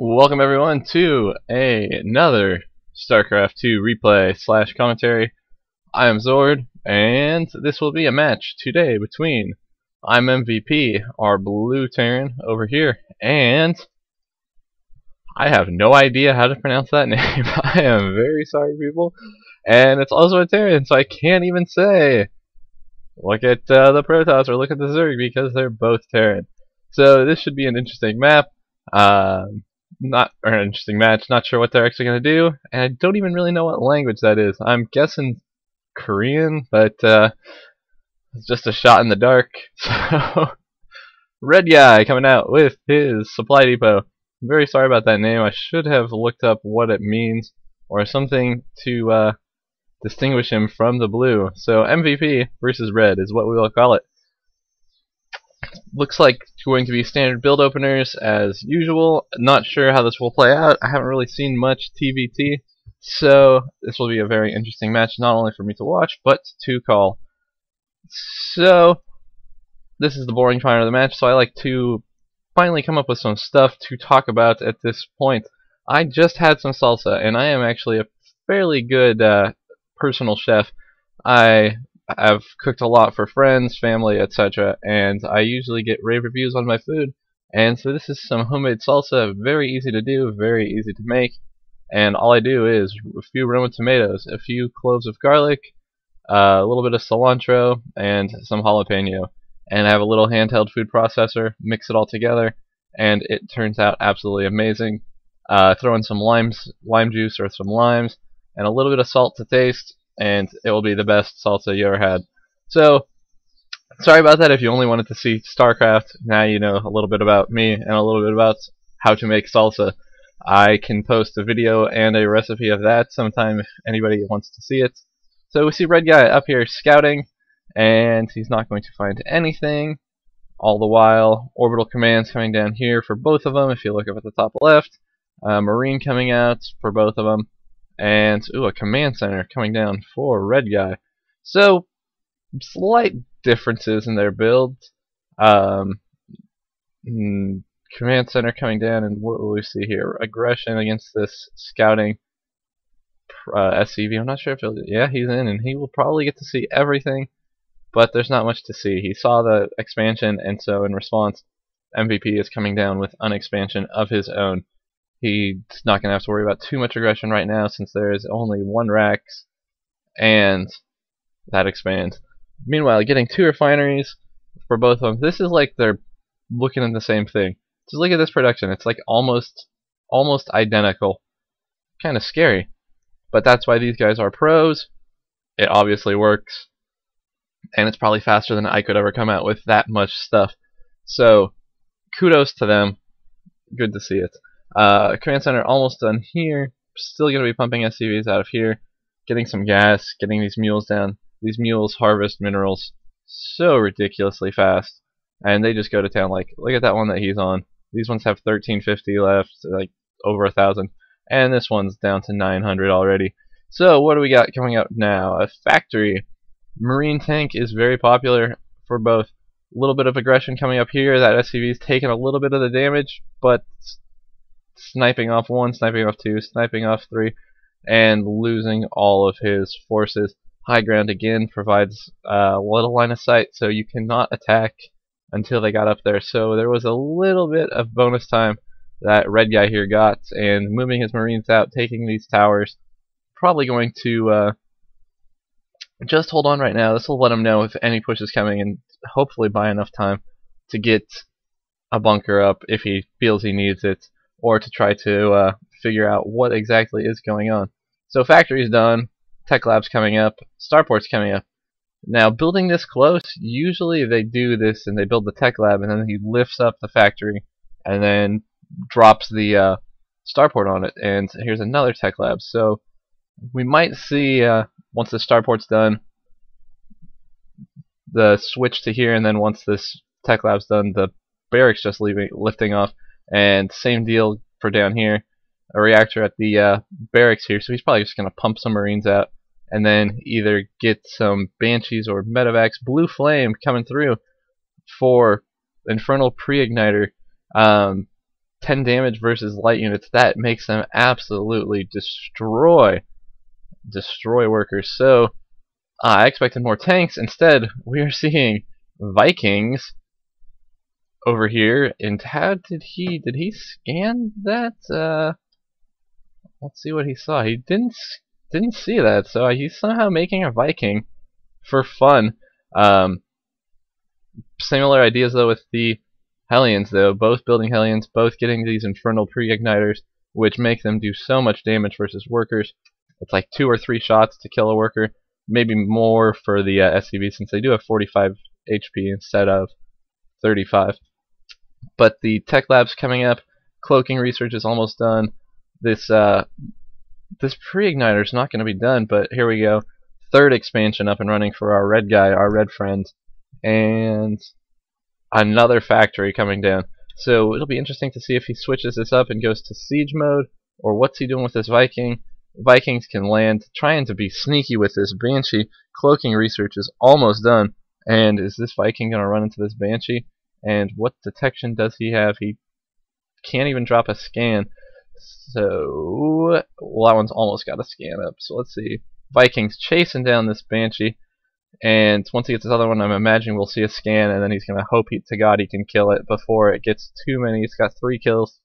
Welcome everyone to another Starcraft 2 replay slash commentary. I am Zord, and this will be a match today between I'm MVP, our blue Terran over here, and I have no idea how to pronounce that name. I am very sorry, people. And it's also a Terran, so I can't even say. Look at the Protoss or look at the Zerg because they're both Terran. So this should be an interesting map. An interesting match. Not sure what they're actually going to do, and I don't even really know what language that is. I'm guessing Korean, but it's just a shot in the dark. So red guy coming out with his supply depot. I'm very sorry about that name. I should have looked up what it means or something to distinguish him from the blue. So MVP versus red is what we will call it. Looks like it's going to be standard build openers as usual. Not sure how this will play out. I haven't really seen much TVT, so this will be a very interesting match, not only for me to watch, but to call. So this is the boring part of the match, so I like to finally come up with some stuff to talk about at this point. I just had some salsa, and I am actually a fairly good personal chef. I've cooked a lot for friends, family, etc., and I usually get rave reviews on my food. And so this is some homemade salsa, very easy to do, very easy to make. And all I do is a few Roma tomatoes, a few cloves of garlic, a little bit of cilantro, and some jalapeno. And I have a little handheld food processor, mix it all together, and it turns out absolutely amazing. Throw in some lime juice or some limes, and a little bit of salt to taste, and it will be the best salsa you ever had. So, sorry about that if you only wanted to see Starcraft. Now you know a little bit about me and a little bit about how to make salsa. I can post a video and a recipe of that sometime if anybody wants to see it. So we see red guy up here scouting, and he's not going to find anything. All the while, orbital commands coming down here for both of them. If you look up at the top left, Marine coming out for both of them. And a command center coming down for red guy. So slight differences in their builds. Command center coming down, and what will we see here? Aggression against this scouting SCV. I'm not sure if he's in, and he will probably get to see everything, but there's not much to see. He saw the expansion, and so in response, MVP is coming down with an expansion of his own. He's not going to have to worry about too much aggression right now since there is only one Rax, and that expands. Meanwhile, getting 2 refineries for both of them. This is like they're looking at the same thing. Just look at this production. It's like almost identical. Kind of scary. But that's why these guys are pros. It obviously works. And it's probably faster than I could ever come out with that much stuff. So, kudos to them. Good to see it. Command center almost done here. Still going to be pumping SCVs out of here. Getting some gas. Getting these mules down. These mules harvest minerals so ridiculously fast. And they just go to town. Like, look at that one that he's on. These ones have 1350 left. Like, over 1,000. And this one's down to 900 already. So, what do we got coming up now? A factory. Marine tank is very popular for both. A little bit of aggression coming up here. That SCV's taking a little bit of the damage, but sniping off 1, sniping off 2, sniping off 3, and losing all of his forces. High ground again provides a little line of sight, so you cannot attack until they got up there. So there was a little bit of bonus time that red guy here got, and moving his Marines out, taking these towers. Probably going to just hold on right now. This will let him know if any push is coming, and hopefully buy enough time to get a bunker up if he feels he needs it, or to try to figure out what exactly is going on. So factory's done, tech lab's coming up, starport's coming up. Now building this close, usually they do this and they build the tech lab and then he lifts up the factory and then drops the starport on it. And here's another tech lab. So we might see once the starport's done, the switch to here, and then once this tech lab's done, the barracks just lifting off. And same deal for down here, a reactor at the barracks here, so he's probably just going to pump some Marines out, and then either get some Banshees or Medevacs. Blue Flame coming through for Infernal Pre-Igniter. 10 damage versus light units. That makes them absolutely destroy workers. So I expected more tanks. Instead, we are seeing Vikings over here. And how did he scan that? Let's see what he saw. He didn't see that. So he's somehow making a Viking for fun. Similar ideas though with the Hellions though. Both building Hellions, both getting these infernal pre-igniters, which make them do so much damage versus workers. It's like 2 or 3 shots to kill a worker. Maybe more for the SCV since they do have 45 HP instead of 35. But the tech lab's coming up. Cloaking research is almost done. This pre-igniter is not going to be done, but here we go. 3rd expansion up and running for our red guy, our red friend, and another factory coming down. So it'll be interesting to see if he switches this up and goes to siege mode, or what's he doing with this Viking. Vikings can land, trying to be sneaky with this Banshee. Cloaking research is almost done, and is this Viking going to run into this Banshee? And what detection does he have? He can't even drop a scan. So, well, that one's almost got a scan up. So let's see. Vikings chasing down this Banshee, and once he gets this other one, I'm imagining we'll see a scan, and then he's going to hope to God he can kill it before it gets too many. He's got 3 kills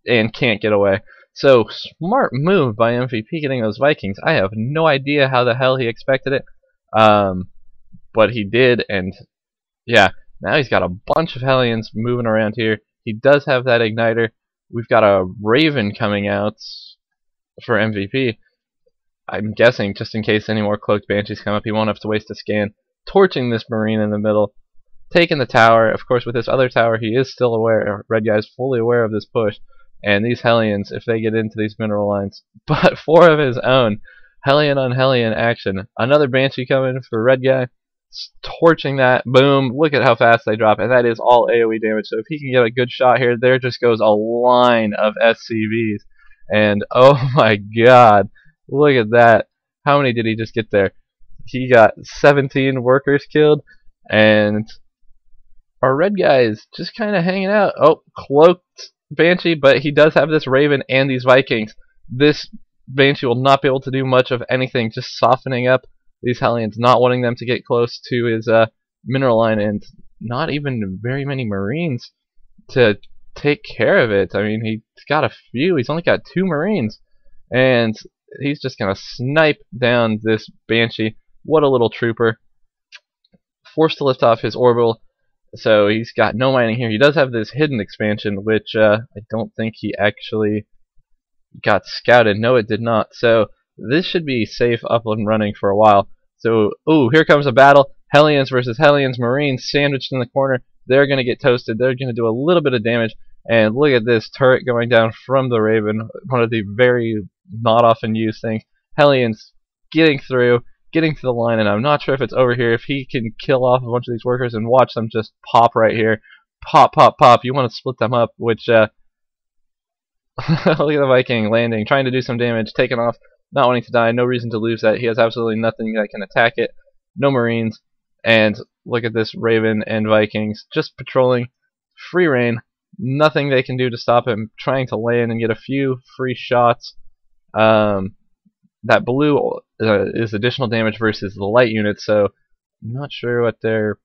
and can't get away. So, smart move by MVP getting those Vikings. I have no idea how the hell he expected it, but he did, and yeah, now he's got a bunch of Hellions moving around here. He does have that igniter. We've got a Raven coming out for MVP. I'm guessing, just in case any more cloaked Banshees come up, he won't have to waste a scan. Torching this Marine in the middle. Taking the tower. Of course, with this other tower, he is still aware. Red guy is fully aware of this push. And these Hellions, if they get into these mineral lines. But 4 of his own. Hellion on Hellion action. Another Banshee coming for red guy. Torching that. Boom. Look at how fast they drop. And that is all AoE damage. So if he can get a good shot here, there just goes a line of SCVs. And oh my god. Look at that. How many did he just get there? He got 17 workers killed. And our red guy is just kind of hanging out. Oh, cloaked Banshee, but he does have this Raven and these Vikings. This Banshee will not be able to do much of anything, just softening up these Hellions, not wanting them to get close to his mineral line, and not even very many Marines to take care of it. I mean, he's got a few. He's only got 2 Marines, and he's just going to snipe down this Banshee. What a little trooper. Forced to lift off his orbital. So he's got no mining here. He does have this hidden expansion, which I don't think he actually got scouted. No, it did not. So this should be safe up and running for a while. So, ooh, here comes a battle. Hellions versus Hellions. Marines sandwiched in the corner. They're going to get toasted. They're going to do a little bit of damage. And look at this turret going down from the Raven. One of the very not often used things. Hellions getting through. Getting to the line, and I'm not sure if it's over here. If he can kill off a bunch of these workers and watch them just pop right here. Pop, pop, pop. You want to split them up, which, look at the Viking landing, trying to do some damage, taking off, not wanting to die, no reason to lose that. He has absolutely nothing that can attack it. No Marines. And look at this Raven and Vikings just patrolling. Free reign. Nothing they can do to stop him. Trying to land and get a few free shots. That blue is additional damage versus the light unit, so I'm not sure what their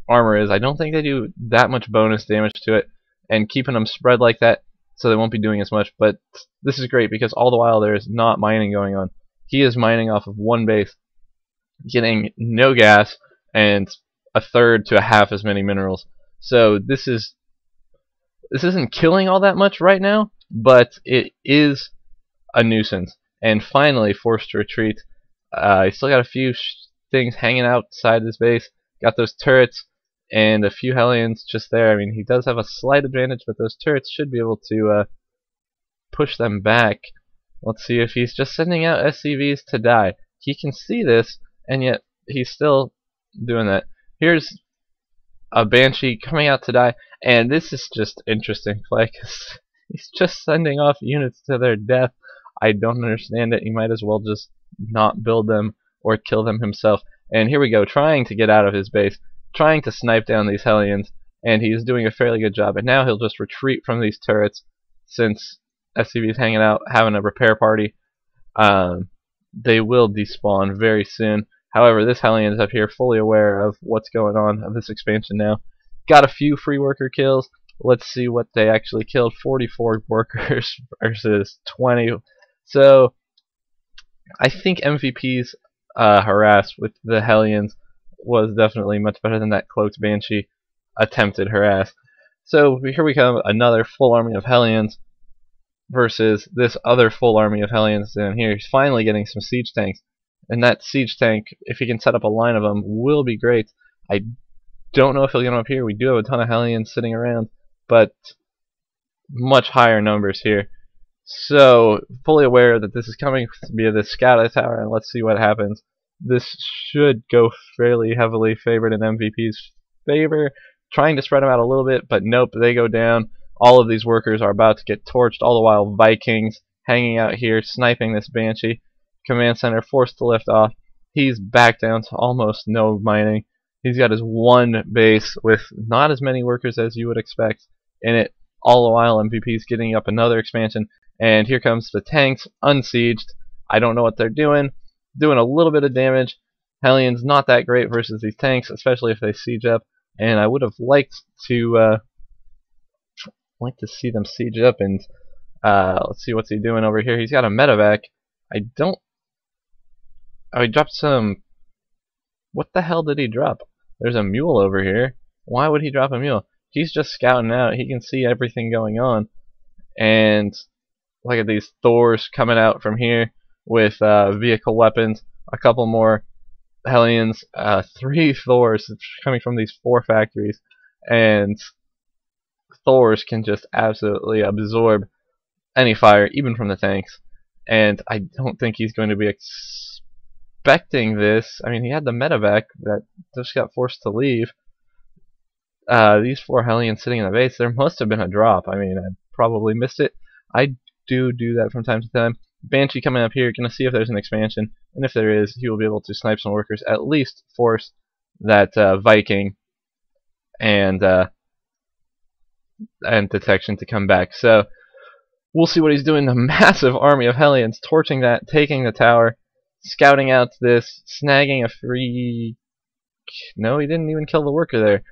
armor is. I don't think they do that much bonus damage to it, and keeping them spread like that so they won't be doing as much. But this is great because all the while there is not mining going on. He is mining off of one base, getting no gas and a third to a half as many minerals. So this isn't killing all that much right now, but it is a nuisance. And finally, forced to retreat. He's still got a few things hanging outside his base. Got those turrets and a few Hellions just there. I mean, he does have a slight advantage, but those turrets should be able to push them back. Let's see if he's just sending out SCVs to die. He can see this, and yet he's still doing that. Here's a Banshee coming out to die, and this is just interesting play because he's just sending off units to their death. I don't understand it. He might as well just not build them or kill them himself. And here we go, trying to get out of his base, trying to snipe down these Hellions, and he's doing a fairly good job. And now he'll just retreat from these turrets since SCV's hanging out, having a repair party. They will despawn very soon. However, this Hellion is up here fully aware of what's going on of this expansion now. Got a few free worker kills. Let's see what they actually killed. 44 workers versus 20. So I think MVP's harass with the Hellions was definitely much better than that cloaked Banshee attempted harass. So here we come, another full army of Hellions versus this other full army of Hellions down here. He's finally getting some siege tanks, and that siege tank, if he can set up a line of them, will be great. I don't know if he'll get them up here. We do have a ton of Hellions sitting around, but much higher numbers here. So, fully aware that this is coming via the scout tower, and let's see what happens. This should go fairly heavily favored in MVP's favor, trying to spread them out a little bit, but nope, they go down. All of these workers are about to get torched, all the while Vikings hanging out here, sniping this Banshee. Command center forced to lift off. He's back down to almost no mining. He's got his one base with not as many workers as you would expect in it. All the while MVP's getting up another expansion. And here comes the tanks, unsieged. I don't know what they're doing. Doing a little bit of damage. Hellion's not that great versus these tanks, especially if they siege up. And I would have liked to see them siege up. And let's see what's he doing over here. He's got a medevac. Oh, he dropped some. What the hell did he drop? There's a mule over here. Why would he drop a mule? He's just scouting out. He can see everything going on. And look at these Thors coming out from here with vehicle weapons. A couple more Hellions. 3 Thors coming from these 4 factories. And Thors can just absolutely absorb any fire, even from the tanks. And I don't think he's going to be expecting this. I mean, he had the medevac that just got forced to leave. These 4 Hellions sitting in the base, there must have been a drop. I mean, I probably missed it. I do that from time to time. Banshee coming up here, gonna see if there's an expansion, and if there is, he will be able to snipe some workers, at least force that Viking and detection to come back. So we'll see what he's doing. The massive army of Hellions torching that, taking the tower, scouting out this, snagging a free. No, he didn't even kill the worker there.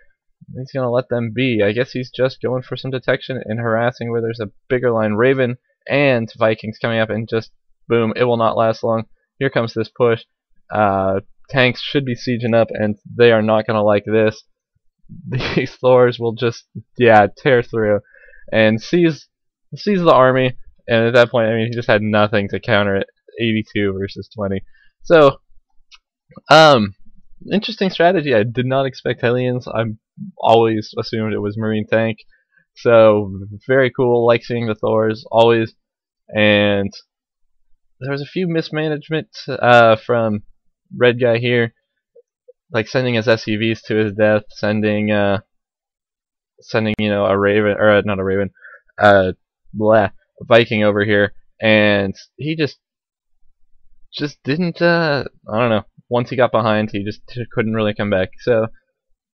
He's gonna let them be. I guess he's just going for some detection and harassing where there's a bigger line. Raven and Vikings coming up, and just boom, it will not last long. Here comes this push. Tanks should be sieging up, and they are not gonna like this. These Thors will just tear through and seize the army. And at that point, I mean, he just had nothing to counter it. 82 versus 20. So, interesting strategy. I did not expect Hellions. I always assumed it was Marine tank. So, very cool. Like seeing the Thors, always. And there was a few mismanagement from Red Guy here. Like sending his SCVs to his death, sending you know, a Raven, or not a Raven, a Viking over here, and he just didn't, I don't know, once he got behind, he just couldn't really come back. So,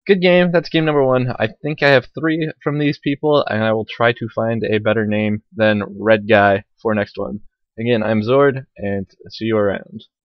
good game. That's game number 1. I think I have 3 from these people, and I will try to find a better name than Red Guy for next one. Again, I'm Zord, and see you around.